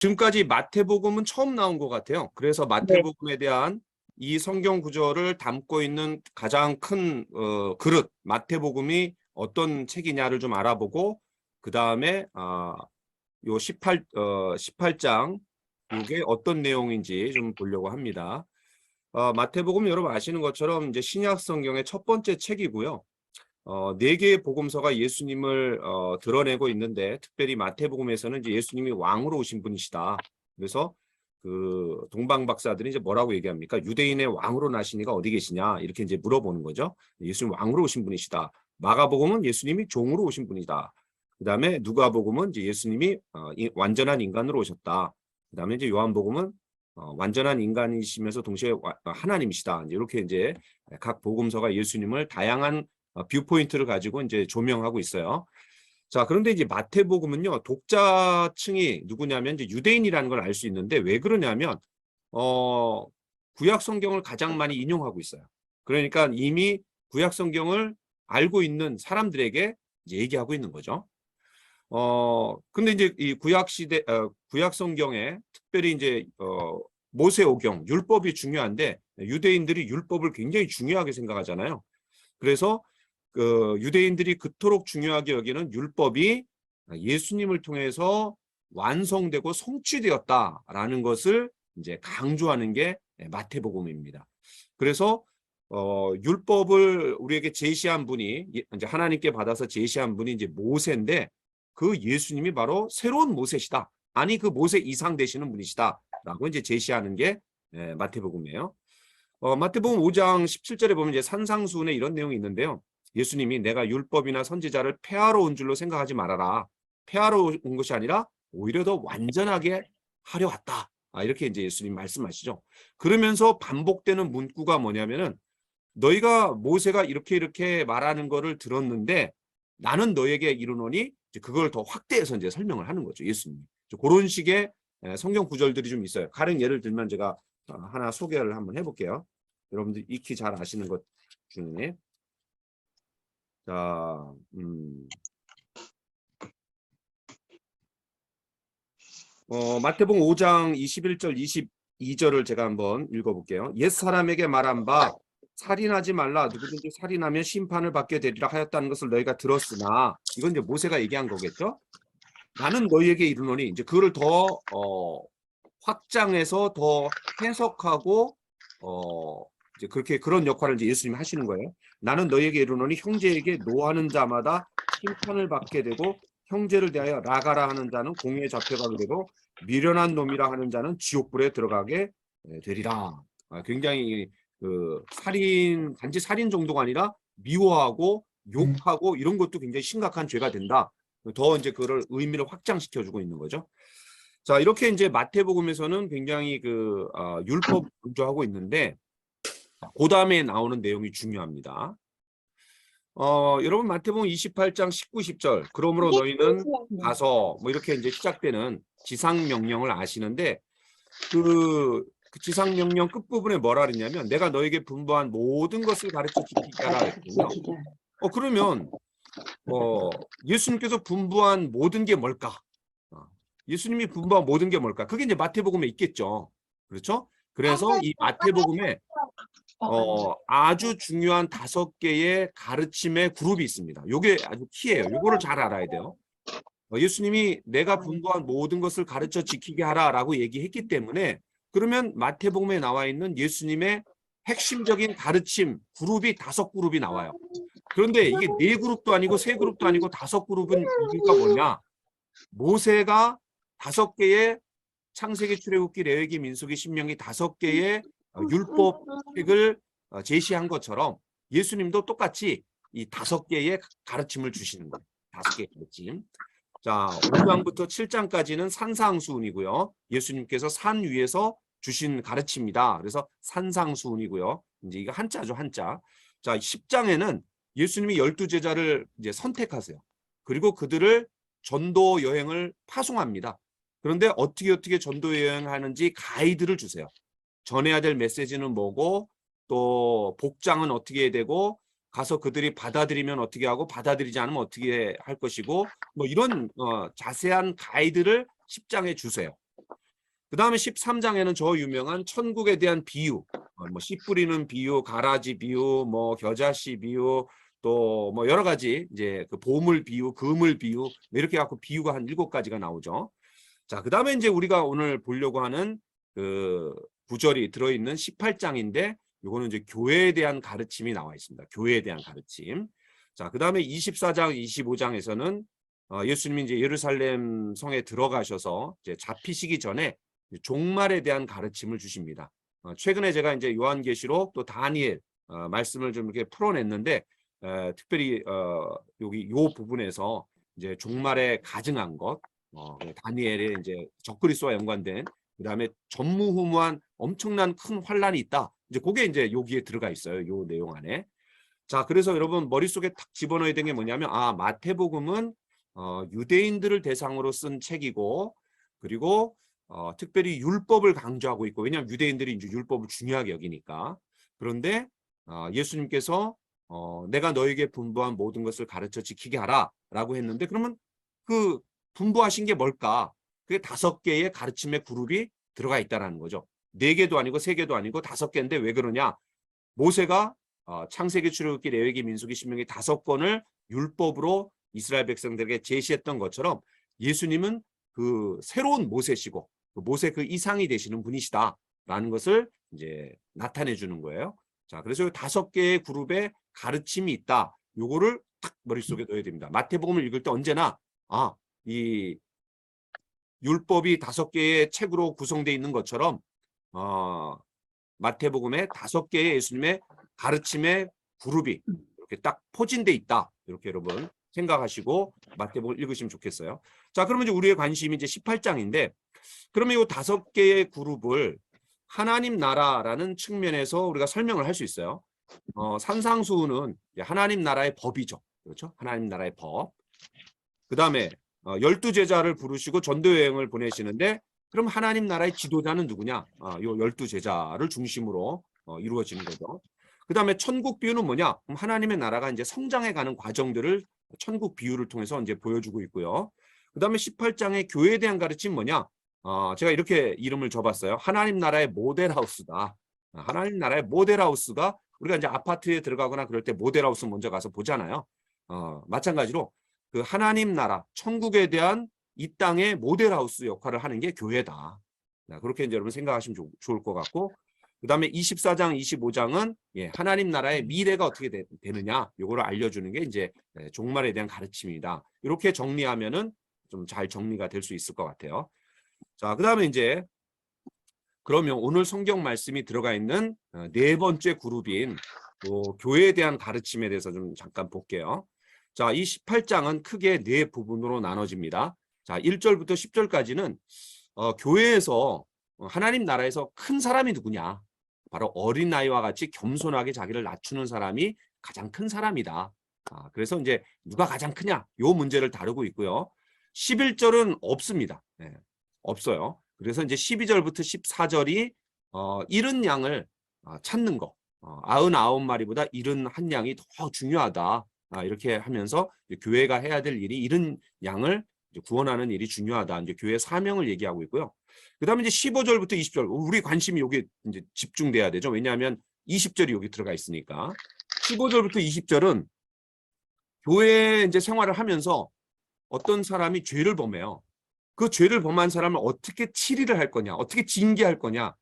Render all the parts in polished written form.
지금까지 마태복음은 처음 나온 것 같아요. 그래서 네. 마태복음에 대한 이 성경 구절을 담고 있는 가장 큰 그릇, 마태복음이 어떤 책이냐를 좀 알아보고 그 다음에 요 18장 이게 어떤 내용인지 좀 보려고 합니다. 마태복음 여러분 아시는 것처럼 이제 신약 성경의 첫 번째 책이고요. 4개의 복음서가 예수님을 드러내고 있는데 특별히 마태복음에서는 이제 예수님이 왕으로 오신 분이시다. 그래서 그 동방 박사들이 이제 뭐라고 얘기합니까? 유대인의 왕으로 나시니가 어디 계시냐? 이렇게 이제 물어보는 거죠. 예수님 왕으로 오신 분이시다. 마가복음은 예수님이 종으로 오신 분이다. 그다음에 누가복음은 이제 예수님이 완전한 인간으로 오셨다. 그다음에 이제 요한복음은 완전한 인간이시면서 동시에 하나님이시다. 이렇게 이제 각 복음서가 예수님을 다양한 뷰포인트를 가지고 이제 조명하고 있어요. 자, 그런데 이제 마태복음은요, 독자층이 누구냐면 이제 유대인이라는 걸 알 수 있는데 왜 그러냐면, 구약 성경을 가장 많이 인용하고 있어요. 그러니까 이미 구약 성경을 알고 있는 사람들에게 이제 얘기하고 있는 거죠. 근데 이제 이 구약 성경에 특별히 이제, 모세오경, 율법이 중요한데 유대인들이 율법을 굉장히 중요하게 생각하잖아요. 그래서 그 유대인들이 그토록 중요하게 여기는 율법이 예수님을 통해서 완성되고 성취되었다라는 것을 이제 강조하는 게 마태복음입니다. 그래서 율법을 우리에게 제시한 분이 이제 하나님께 받아서 제시한 분이 이제 모세인데 그 예수님이 바로 새로운 모세시다. 아니 그 모세 이상 되시는 분이시다라고 이제 제시하는 게 마태복음이에요. 마태복음 5장 17절에 보면 이제 산상수훈에 이런 내용이 있는데요. 예수님이 내가 율법이나 선지자를 폐하러 온 줄로 생각하지 말아라. 폐하러 온 것이 아니라 오히려 더 완전하게 하려 왔다. 이렇게 이제 예수님 말씀하시죠. 그러면서 반복되는 문구가 뭐냐면은 너희가 모세가 이렇게 말하는 거를 들었는데 나는 너에게 이르노니 그걸 더 확대해서 이제 설명을 하는 거죠. 예수님. 그런 식의 성경 구절들이 좀 있어요. 가령 예를 들면 제가 하나 소개를 한번 해볼게요. 여러분들 익히 잘 아시는 것 중에 자, 마태복음 5장 21절 22절을 제가 한번 읽어볼게요. 옛사람에게 말한 바 살인하지 말라 누구든지 살인하면 심판을 받게 되리라 하였다는 것을 너희가 들었으나 이건 이제 모세가 얘기한 거겠죠. 나는 너희에게 이르노니 이제 그거를 더 확장해서 더 해석하고 이제 그렇게 그런 역할을 이제 예수님이 하시는 거예요. 나는 너희에게 이르노니 형제에게 노하는 자마다 심판을 받게 되고 형제를 대하여 라가라 하는 자는 공회에 잡혀가게 되고 미련한 놈이라 하는 자는 지옥불에 들어가게 되리라. 굉장히 그 단지 살인 정도가 아니라 미워하고 욕하고 이런 것도 굉장히 심각한 죄가 된다. 더 이제 그걸 의미를 확장시켜주고 있는 거죠. 자, 이렇게 이제 마태복음에서는 굉장히 그 율법 강조하고 있는데 그 다음에 나오는 내용이 중요합니다. 여러분 마태복음 28장 19, 20절 그러므로 너희는 가서 뭐 이렇게 이제 시작되는 지상명령을 아시는데 그 지상명령 끝부분에 뭐라 그랬냐면 내가 너에게 분부한 모든 것을 가르쳐 지키게 하라 했거든요. 그러면 예수님께서 분부한 모든 게 뭘까? 예수님이 분부한 모든 게 뭘까? 그게 이제 마태복음에 있겠죠. 그렇죠? 그래서 이 마태복음에 아주 중요한 5개의 가르침의 그룹이 있습니다. 이게 아주 키예요. 이거를 잘 알아야 돼요. 예수님이 내가 분부한 모든 것을 가르쳐 지키게 하라라고 얘기했기 때문에 그러면 마태복음에 나와 있는 예수님의 핵심적인 가르침 그룹이 5그룹이 나와요. 그런데 이게 4그룹도 아니고 3그룹도 아니고 5그룹은 이유가 뭐냐? 모세가 5개의 창세기, 출애굽기, 레위기, 민수기, 신명기 5개의 율법책을 제시한 것처럼 예수님도 똑같이 이 5개의 가르침을 주시는 거예요. 5개의 가르침. 자, 5장부터 7장까지는 산상수훈이고요. 예수님께서 산 위에서 주신 가르침이다. 그래서 산상수훈이고요. 이제 이거 한자죠, 한자. 자, 10장에는 예수님이 12제자를 이제 선택하세요. 그리고 그들을 전도 여행을 파송합니다. 그런데 어떻게 전도 여행하는지 가이드를 주세요. 전해야 될 메시지는 뭐고 또 복장은 어떻게 해야 되고 가서 그들이 받아들이면 어떻게 하고 받아들이지 않으면 어떻게 할 것이고 뭐 이런 자세한 가이드를 10장에 주세요. 그 다음에 13장에는 저 유명한 천국에 대한 비유, 뭐 씨 뿌리는 비유, 가라지 비유, 뭐 겨자씨 비유, 또 뭐 여러 가지 이제 그 보물 비유, 그물 비유 이렇게 갖고 비유가 한 7가지가 나오죠. 자, 그 다음에 이제 우리가 오늘 보려고 하는 그 구절이 들어있는 18장인데 요거는 이제 교회에 대한 가르침이 나와 있습니다. 교회에 대한 가르침. 자, 그 다음에 24장, 25장에서는 예수님이 이제 예루살렘 성에 들어가셔서 이제 잡히시기 전에 종말에 대한 가르침을 주십니다. 최근에 제가 이제 요한계시록 또 다니엘 말씀을 좀 이렇게 풀어냈는데 특별히 여기 요 부분에서 이제 종말에 가증한 것, 다니엘의 이제 적그리스도와 연관된 그다음에 전무후무한 엄청난 큰 환란이 있다. 이제 그게 이제 여기에 들어가 있어요. 요 내용 안에. 자, 그래서 여러분 머릿속에 탁 집어넣어야 되는 게 뭐냐면 마태복음은 유대인들을 대상으로 쓴 책이고 그리고 특별히 율법을 강조하고 있고 왜냐하면 유대인들이 이제 율법을 중요하게 여기니까. 그런데 예수님께서 내가 너에게 분부한 모든 것을 가르쳐 지키게 하라라고 했는데 그러면 그 분부하신 게 뭘까? 그게 5개의 가르침의 그룹이 들어가 있다라는 거죠. 4개도 아니고 3개도 아니고 5개인데 왜 그러냐? 모세가 창세기, 출애굽기, 레위기, 민수기, 신명기 5권을 율법으로 이스라엘 백성들에게 제시했던 것처럼 예수님은 그 새로운 모세시고 그 모세 그 이상이 되시는 분이시다라는 것을 이제 나타내 주는 거예요. 자, 그래서 5개의 그룹의 가르침이 있다. 요거를 딱 머릿속에 넣어야 됩니다. 마태복음을 읽을 때 언제나 이 율법이 5개의 책으로 구성되어 있는 것처럼 마태복음에 5개의 예수님의 가르침의 그룹이 이렇게 딱 포진돼 있다. 이렇게 여러분 생각하시고 마태복음을 읽으시면 좋겠어요. 자, 그러면 이제 우리의 관심이 이제 18장인데 그러면 이 5개의 그룹을 하나님 나라라는 측면에서 우리가 설명을 할 수 있어요. 산상수훈은 하나님 나라의 법이죠. 그렇죠? 하나님 나라의 법. 그 다음에 12제자를 부르시고 전도여행을 보내시는데 그럼 하나님 나라의 지도자는 누구냐? 이 12제자를 중심으로 이루어지는 거죠. 그 다음에 천국 비유는 뭐냐? 그럼 하나님의 나라가 이제 성장해가는 과정들을 천국 비유를 통해서 이제 보여주고 있고요. 그 다음에 18장의 교회에 대한 가르침 뭐냐? 제가 이렇게 이름을 줘봤어요. 하나님 나라의 모델하우스다. 하나님 나라의 모델하우스가 우리가 이제 아파트에 들어가거나 그럴 때 모델하우스 먼저 가서 보잖아요. 마찬가지로 그 하나님 나라, 천국에 대한 이 땅의 모델하우스 역할을 하는 게 교회다. 그렇게 이제 여러분 생각하시면 좋을 것 같고, 그 다음에 24장, 25장은 하나님 나라의 미래가 어떻게 되느냐, 요거를 알려주는 게 이제 종말에 대한 가르침이다. 이렇게 정리하면은 좀 잘 정리가 될 수 있을 것 같아요. 자, 그 다음에 이제 그러면 오늘 성경 말씀이 들어가 있는 4번째 그룹인 교회에 대한 가르침에 대해서 좀 잠깐 볼게요. 자, 이 18장은 크게 4부분으로 나눠집니다. 자, 1절부터 10절까지는 교회에서 하나님 나라에서 큰 사람이 누구냐? 바로 어린아이와 같이 겸손하게 자기를 낮추는 사람이 가장 큰 사람이다. 그래서 이제 누가 가장 크냐? 요 문제를 다루고 있고요. 11절은 없습니다. 네, 없어요. 그래서 이제 12절부터 14절이 잃은 양을 찾는 거. 99마리보다 잃은 한 양이 더 중요하다. 이렇게 하면서 교회가 해야 될 일이 잃은 양을 구원하는 일이 중요하다. 이제 교회 사명을 얘기하고 있고요. 그다음에 이제 15절부터 20절 우리 관심이 여기 이제 집중돼야 되죠. 왜냐하면 20절이 여기 들어가 있으니까. 15절부터 20절은 교회 이제 생활을 하면서 어떤 사람이 죄를 범해요. 그 죄를 범한 사람을 어떻게 치리를 할 거냐, 어떻게 징계할 거냐.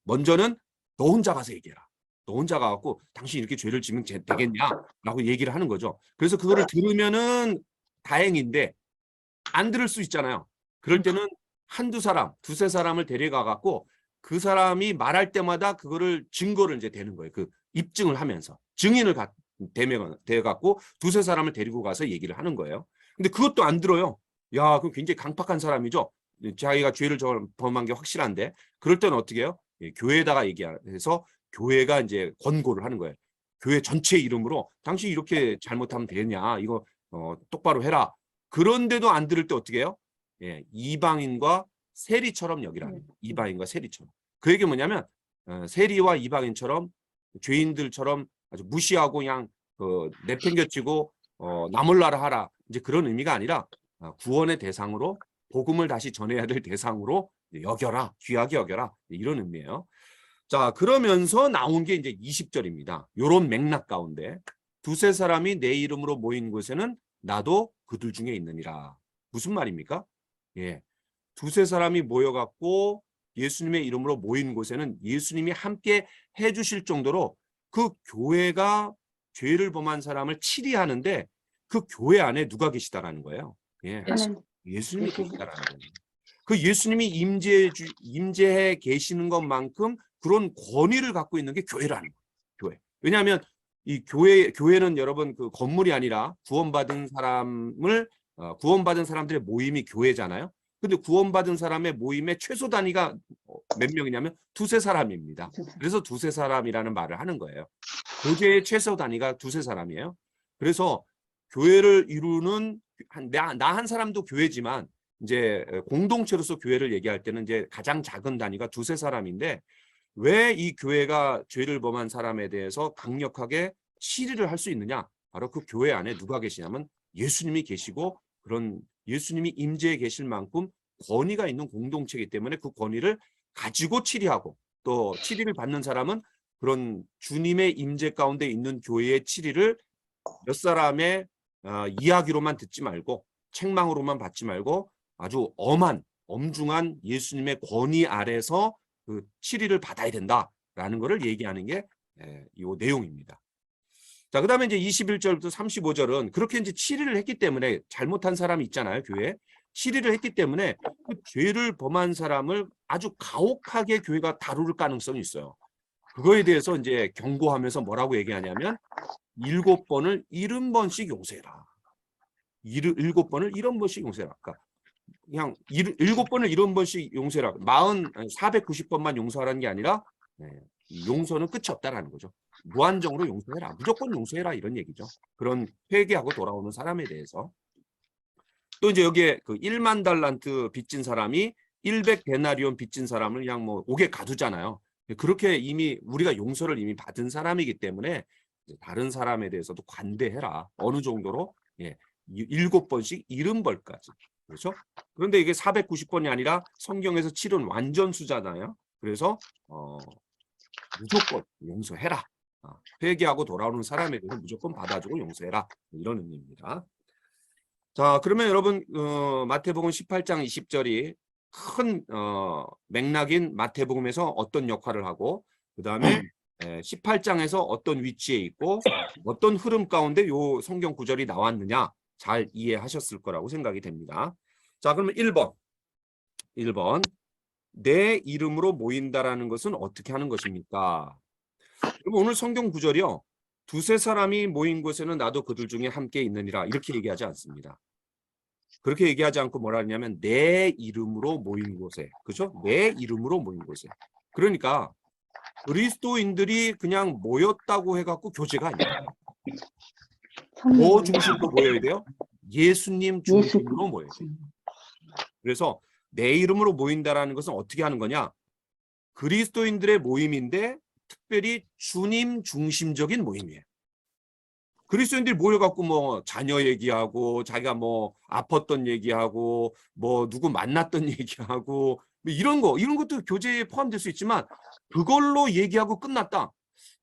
먼저는 너 혼자 가서 얘기해라. 너 혼자 가갖고 당신 이렇게 죄를 지면 되겠냐라고 얘기를 하는 거죠. 그래서 그거를 들으면은 다행인데 안 들을 수 있잖아요. 그럴 때는 한두 사람, 두세 사람을 데려가갖고 그 사람이 말할 때마다 그거를 증거를 이제 대는 거예요. 그 입증을 하면서 증인을 대갖고 두세 사람을 데리고 가서 얘기를 하는 거예요. 근데 그것도 안 들어요. 야, 그럼 굉장히 강팍한 사람이죠. 자기가 죄를 범한 게 확실한데 그럴 때는 어떻게 해요? 교회에다가 얘기해서 교회가 이제 권고를 하는 거예요. 교회 전체 이름으로 당신 이렇게 잘못하면 되냐? 이거 똑바로 해라. 그런데도 안 들을 때 어떻게 해요? 이방인과 세리처럼 여기라는 거예요. 이방인과 세리처럼. 그 얘기 뭐냐면 세리와 이방인처럼 죄인들처럼 아주 무시하고 그냥 내팽겨치고 나몰라라 하라. 이제 그런 의미가 아니라 구원의 대상으로 복음을 다시 전해야 될 대상으로 여겨라, 귀하게 여겨라, 이런 의미예요. 자, 그러면서 나온 게 이제 20절입니다. 요런 맥락 가운데 두세 사람이 내 이름으로 모인 곳에는 나도 그들 중에 있느니라. 무슨 말입니까? 예, 두세 사람이 모여갖고 예수님의 이름으로 모인 곳에는 예수님이 함께 해주실 정도로 그 교회가 죄를 범한 사람을 치리하는데 그 교회 안에 누가 계시다라는 거예요. 예, 예수님이 계시다라는 거예요. 그 예수님이 임재해 계시는 것만큼 그런 권위를 갖고 있는 게 교회라는 거예요. 교회. 왜냐하면 이 교회는 여러분 그 건물이 아니라 구원받은 사람들의 모임이 교회잖아요. 근데 구원받은 사람의 모임의 최소 단위가 몇 명이냐면 두세 사람입니다. 그래서 두세 사람이라는 말을 하는 거예요. 교제의 최소 단위가 두세 사람이에요. 그래서 교회를 이루는 나 한 사람도 교회지만 이제 공동체로서 교회를 얘기할 때는 이제 가장 작은 단위가 두세 사람인데 왜 이 교회가 죄를 범한 사람에 대해서 강력하게 치리를 할 수 있느냐? 바로 그 교회 안에 누가 계시냐면 예수님이 계시고 그런 예수님이 임재해 계실 만큼 권위가 있는 공동체이기 때문에 그 권위를 가지고 치리하고 또 치리를 받는 사람은 그런 주님의 임재 가운데 있는 교회의 치리를 몇 사람의 이야기로만 듣지 말고 책망으로만 받지 말고 아주 엄중한 예수님의 권위 아래서 그 치리를 받아야 된다라는 것을 얘기하는 게 이 내용입니다. 자, 그다음에 이제 21절부터 35절은 그렇게 이제 치리를 했기 때문에 잘못한 사람이 있잖아요, 교회에. 치리를 했기 때문에 그 죄를 범한 사람을 아주 가혹하게 교회가 다룰 가능성이 있어요. 그거에 대해서 이제 경고하면서 뭐라고 얘기하냐면 7번을 70번씩 용서해라. 7번을 70번씩 용서해라. 그러니까 그냥 7번을 70번씩 용서해라. 490번만 용서하라는 게 아니라 용서는 끝이 없다라는 거죠. 무한정으로 용서해라. 무조건 용서해라 이런 얘기죠. 그런 회개하고 돌아오는 사람에 대해서. 또 이제 여기에 그 1만 달란트 빚진 사람이 100데나리온 빚진 사람을 그냥 뭐 옥에 가두잖아요. 그렇게 이미 우리가 용서를 이미 받은 사람이기 때문에 다른 사람에 대해서도 관대해라. 어느 정도로? 7번씩 70벌까지. 그렇죠? 그런데 이게 490번이 아니라 성경에서 7은 완전 수잖아요. 그래서 무조건 용서해라. 회개하고 돌아오는 사람에 대해서 무조건 받아주고 용서해라. 이런 의미입니다. 자, 그러면 여러분 마태복음 18장 20절이 큰 맥락인 마태복음에서 어떤 역할을 하고 그 다음에 18장에서 어떤 위치에 있고 어떤 흐름 가운데 요 성경 구절이 나왔느냐 잘 이해하셨을 거라고 생각이 됩니다. 자, 그러면 1번 내 이름으로 모인다라는 것은 어떻게 하는 것입니까? 그럼 오늘 성경 구절이요. 두세 사람이 모인 곳에는 나도 그들 중에 함께 있느니라 이렇게 얘기하지 않습니다. 그렇게 얘기하지 않고 뭐라 하냐면 내 이름으로 모인 곳에. 그렇죠? 내 이름으로 모인 곳에. 그러니까 그리스도인들이 그냥 모였다고 해갖고 교제가 아니에요. 뭐 중심으로 모여야 돼요? 예수님 중심으로 모여야 돼요. 그래서 내 이름으로 모인다라는 것은 어떻게 하는 거냐? 그리스도인들의 모임인데 특별히 주님 중심적인 모임이에요. 그리스도인들이 모여갖고 뭐 자녀 얘기하고 자기가 뭐 아팠던 얘기하고 뭐 누구 만났던 얘기하고 뭐 이런 것도 교제에 포함될 수 있지만 그걸로 얘기하고 끝났다.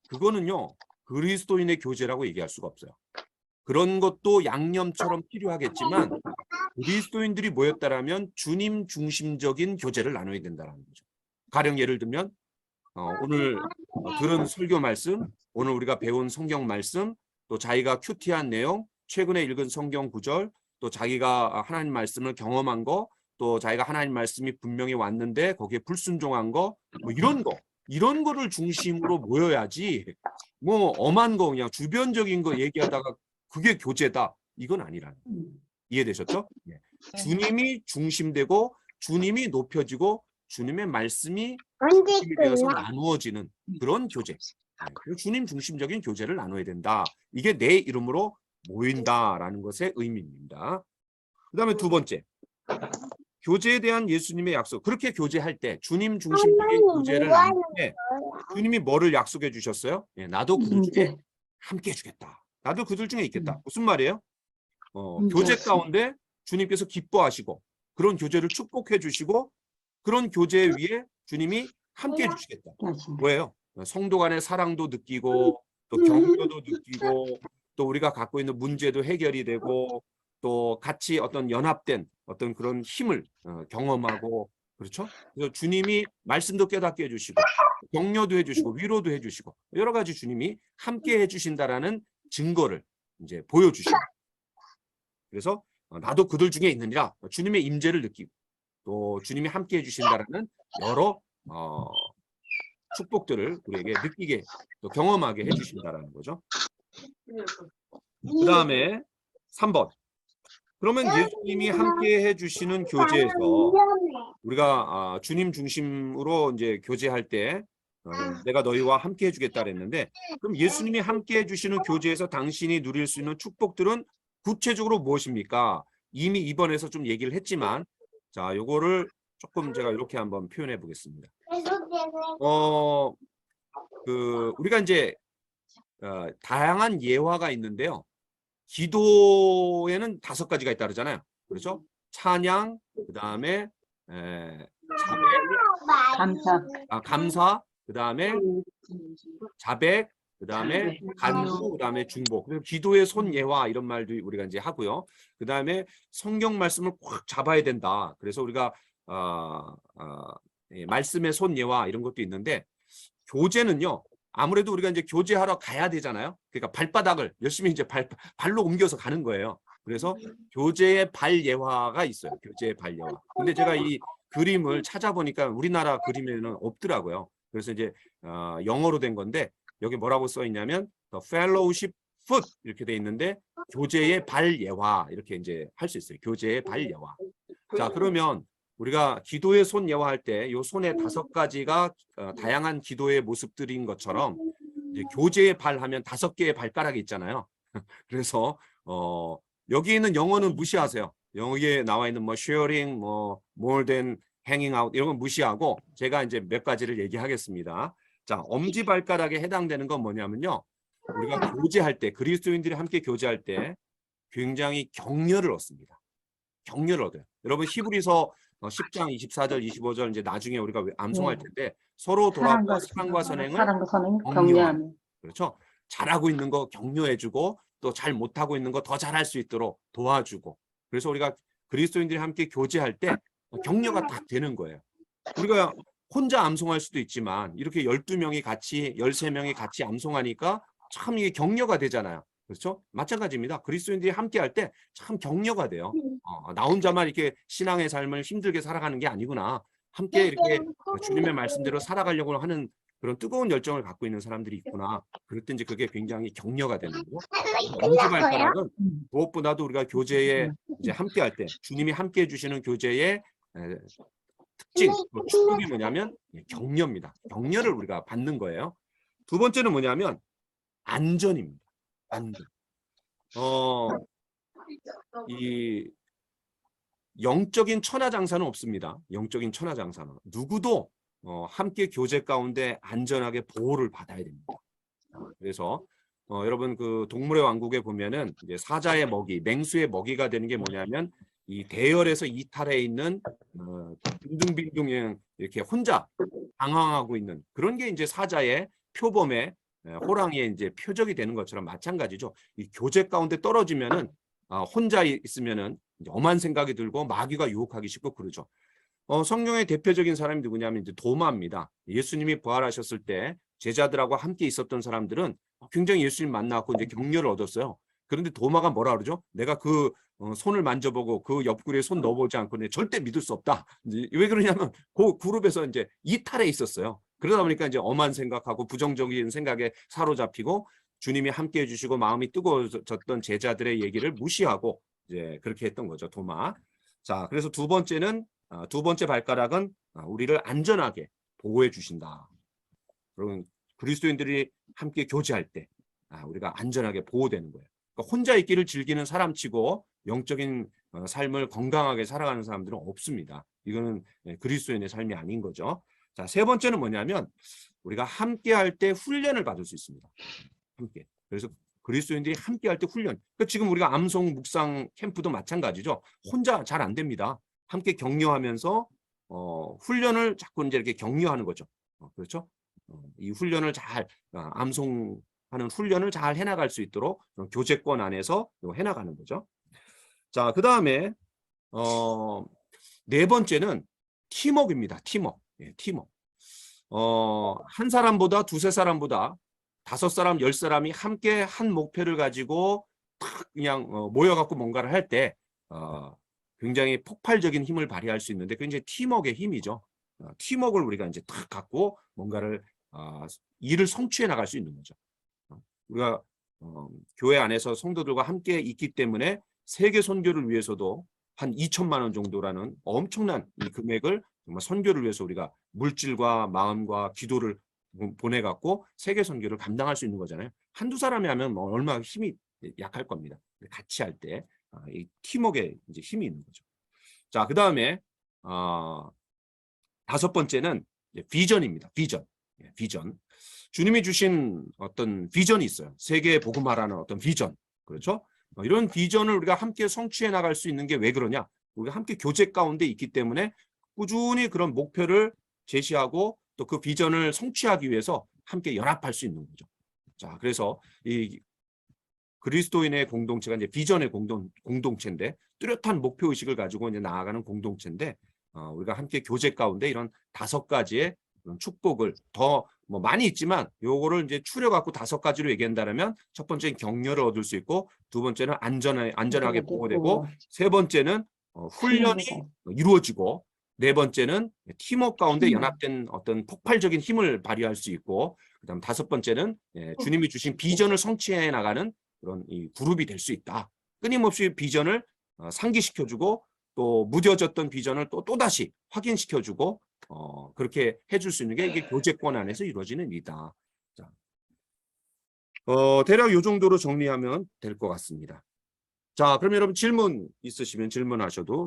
그거는요 그리스도인의 교제라고 얘기할 수가 없어요. 그런 것도 양념처럼 필요하겠지만 그리스도인들이 모였다라면 주님 중심적인 교제를 나눠야 된다는 거죠. 가령 예를 들면 오늘 들은 설교 말씀, 오늘 우리가 배운 성경 말씀, 또 자기가 큐티한 내용, 최근에 읽은 성경 구절, 또 자기가 하나님 말씀을 경험한 거, 또 자기가 하나님 말씀이 분명히 왔는데 거기에 불순종한 거, 뭐 이런 거를 중심으로 모여야지 뭐 엄한 거 그냥 주변적인 거 얘기하다가 그게 교제다. 이건 아니라는 거예요. 이해되셨죠? 네. 주님이 중심되고 주님이 높여지고 주님의 말씀이 중심이 되어서 나누어지는 그런 교제. 주님 중심적인 교제를 나눠야 된다. 이게 내 이름으로 모인다라는 것의 의미입니다. 그 다음에 두 번째. 교제에 대한 예수님의 약속. 그렇게 교제할 때 주님 중심적인 교제를 나눌 때 주님이 뭐를 약속해 주셨어요? 나도 그들 중에 함께 해주겠다. 나도 그들 중에 있겠다. 무슨 말이에요? 교제 가운데 주님께서 기뻐하시고 그런 교제를 축복해 주시고 그런 교제 위에 주님이 함께 해주시겠다. 뭐예요? 성도 간의 사랑도 느끼고 또 격려도 느끼고 또 우리가 갖고 있는 문제도 해결이 되고 또 같이 어떤 연합된 어떤 그런 힘을 경험하고 그렇죠? 그래서 주님이 말씀도 깨닫게 해주시고 격려도 해주시고 위로도 해주시고 여러 가지 주님이 함께 해주신다라는 증거를 이제 보여주시고 그래서 나도 그들 중에 있느니라 주님의 임재를 느끼고 또 주님이 함께 해주신다라는 여러 축복들을 우리에게 느끼게 또 경험하게 해주신다라는 거죠. 그 다음에 3번. 그러면 예수님이 함께 해주시는 교제에서 우리가 주님 중심으로 이제 교제할 때 내가 너희와 함께 해주겠다 그랬는데 그럼 예수님이 함께 해주시는 교제에서 당신이 누릴 수 있는 축복들은 구체적으로 무엇입니까? 이미 이번에서 좀 얘기를 했지만 자, 요거를 조금 제가 이렇게 한번 표현해 보겠습니다. 우리가 이제 다양한 예화가 있는데요. 기도에는 5가지가 있다 그러잖아요. 그렇죠? 찬양, 그 다음에 감사, 그 다음에 자백, 그 다음에 간구, 그 다음에 중복. 그리고 기도의 손 예화 이런 말도 우리가 이제 하고요. 그 다음에 성경 말씀을 꽉 잡아야 된다. 그래서 우리가 말씀의 손 예화 이런 것도 있는데 교제는요. 아무래도 우리가 이제 교제하러 가야 되잖아요. 그러니까 발바닥을 열심히 이제 발로 옮겨서 가는 거예요. 그래서 교제의 발 예화가 있어요. 교제의 발 예화. 근데 제가 이 그림을 찾아보니까 우리나라 그림에는 없더라고요. 그래서 이제 영어로 된 건데 여기 뭐라고 써 있냐면 The Fellowship Foot 이렇게 돼 있는데 교제의 발 예화 이렇게 이제 할 수 있어요. 교제의 발 예화. 자, 그러면 우리가 기도의 손 예화할 때 이 손의 5가지가 다양한 기도의 모습들인 것처럼 이제 교제의 발 하면 5개의 발가락이 있잖아요. 그래서 여기 있는 영어는 무시하세요. 여기에 나와 있는 뭐 sharing, 뭐 more than hanging out 이런 건 무시하고 제가 이제 몇 가지를 얘기하겠습니다. 자, 엄지발가락에 해당되는 건 뭐냐면요. 우리가 교제할 때 그리스도인들이 함께 교제할 때 굉장히 격려를 얻습니다. 격려를 얻어요. 여러분 히브리서 10장 24절 25절 이제 나중에 우리가 암송할 텐데 서로 돌아보아 사랑과 선행을 격려하는 그렇죠. 잘하고 있는 거 격려해주고 또 잘 못하고 있는 거 더 잘할 수 있도록 도와주고 그래서 우리가 그리스도인들이 함께 교제할 때 격려가 딱 되는 거예요. 우리가 혼자 암송할 수도 있지만 이렇게 12명이 같이 13명이 같이 암송하니까 참 이게 격려가 되잖아요. 그렇죠? 마찬가지입니다. 그리스도인들이 함께 할 때 참 격려가 돼요. 나 혼자만 이렇게 신앙의 삶을 힘들게 살아가는 게 아니구나. 함께 이렇게 주님의 말씀대로 살아가려고 하는 그런 뜨거운 열정을 갖고 있는 사람들이 있구나. 그럴 때 이제 그게 굉장히 격려가 되는 거고. 엄지발가락은 무엇보다도 우리가 교제에 이제 함께 할 때 주님이 함께 해주시는 교제의 특징, 축복이 뭐냐면 격려입니다. 격려를 우리가 받는 거예요. 두 번째는 뭐냐면 안전입니다. 안전. 이 영적인 천하장사는 없습니다. 영적인 천하장사는 누구도 함께 교제 가운데 안전하게 보호를 받아야 됩니다. 그래서 여러분 그 동물의 왕국에 보면은 이제 사자의 먹이, 맹수의 먹이가 되는 게 뭐냐면 이 대열에서 이탈해 있는 빈둥빈둥 이렇게 혼자 방황하고 있는 그런 게 이제 사자의 표범의 호랑이의 이제 표적이 되는 것처럼 마찬가지죠. 이 교제 가운데 떨어지면은 혼자 있으면은 이제 엄한 생각이 들고 마귀가 유혹하기 쉽고 그러죠. 성경의 대표적인 사람이 누구냐면 이제 도마입니다. 예수님이 부활하셨을 때 제자들하고 함께 있었던 사람들은 굉장히 예수님 만나고 이제 격려를 얻었어요. 그런데 도마가 뭐라 그러죠? 내가 그 손을 만져보고 그 옆구리에 손 넣어보지 않고 절대 믿을 수 없다. 이제 왜 그러냐면 그 그룹에서 이제 이탈해 있었어요. 그러다 보니까 이제 엄한 생각하고 부정적인 생각에 사로잡히고 주님이 함께 해주시고 마음이 뜨거워졌던 제자들의 얘기를 무시하고 이제 그렇게 했던 거죠. 도마. 자, 그래서 두 번째는 두 번째 발가락은 우리를 안전하게 보호해 주신다. 그러면 그리스도인들이 함께 교제할 때 우리가 안전하게 보호되는 거예요. 그러니까 혼자 있기를 즐기는 사람치고 영적인 삶을 건강하게 살아가는 사람들은 없습니다. 이거는 그리스도인의 삶이 아닌 거죠. 자, 세 번째는 뭐냐면 우리가 함께 할 때 훈련을 받을 수 있습니다. 함께. 그래서 그리스도인들이 함께 할 때 훈련. 그러니까 지금 우리가 암송 묵상 캠프도 마찬가지죠. 혼자 잘 안 됩니다. 함께 격려하면서 훈련을 자꾸 이제 이렇게 격려하는 거죠. 그렇죠? 이 훈련을 잘 암송하는 훈련을 잘 해나갈 수 있도록 교제권 안에서 해나가는 거죠. 자, 그 다음에 네 번째는 팀워크입니다. 팀워크. 예, 팀워크. 한 사람보다 두세 사람보다 5사람, 10사람이 함께 한 목표를 가지고 탁 그냥 모여갖고 뭔가를 할 때 굉장히 폭발적인 힘을 발휘할 수 있는데 그게 이제 팀워크의 힘이죠. 팀워크를 우리가 이제 탁 갖고 뭔가를 일을 성취해 나갈 수 있는 거죠. 우리가 교회 안에서 성도들과 함께 있기 때문에 세계 선교를 위해서도 한 2천만 원 정도라는 엄청난 이 금액을 정말 선교를 위해서 우리가 물질과 마음과 기도를 보내갖고 세계 선교를 감당할 수 있는 거잖아요. 한두 사람이 하면 뭐 얼마나 힘이 약할 겁니다. 같이 할 때 이 팀워크에 이제 힘이 있는 거죠. 자, 그 다음에 5번째는 비전입니다. 비전. 비전. 주님이 주신 어떤 비전이 있어요. 세계에 복음화라는 어떤 비전. 그렇죠? 이런 비전을 우리가 함께 성취해 나갈 수 있는 게 왜 그러냐? 우리가 함께 교제 가운데 있기 때문에 꾸준히 그런 목표를 제시하고 또 그 비전을 성취하기 위해서 함께 연합할 수 있는 거죠. 자, 그래서 이 그리스도인의 공동체가 이제 비전의 공동체인데 뚜렷한 목표 의식을 가지고 이제 나아가는 공동체인데 우리가 함께 교제 가운데 이런 5가지의 그런 축복을 더 뭐 많이 있지만 요거를 이제 추려갖고 5가지로 얘기한다면 첫 번째는 격려를 얻을 수 있고 두 번째는 안전하게 보호되고 세 번째는 훈련이 이루어지고 네 번째는 팀워크 가운데 연합된 어떤 폭발적인 힘을 발휘할 수 있고 그다음 5번째는 주님이 주신 비전을 성취해 나가는 그런 이 그룹이 될 수 있다. 끊임없이 비전을 상기시켜주고 또 무뎌졌던 비전을 또다시 확인시켜주고 그렇게 해줄 수 있는 게 이게 교제권 안에서 이루어지는 일이다. 자, 대략 이 정도로 정리하면 될 것 같습니다. 자, 그럼 여러분 질문 있으시면 질문하셔도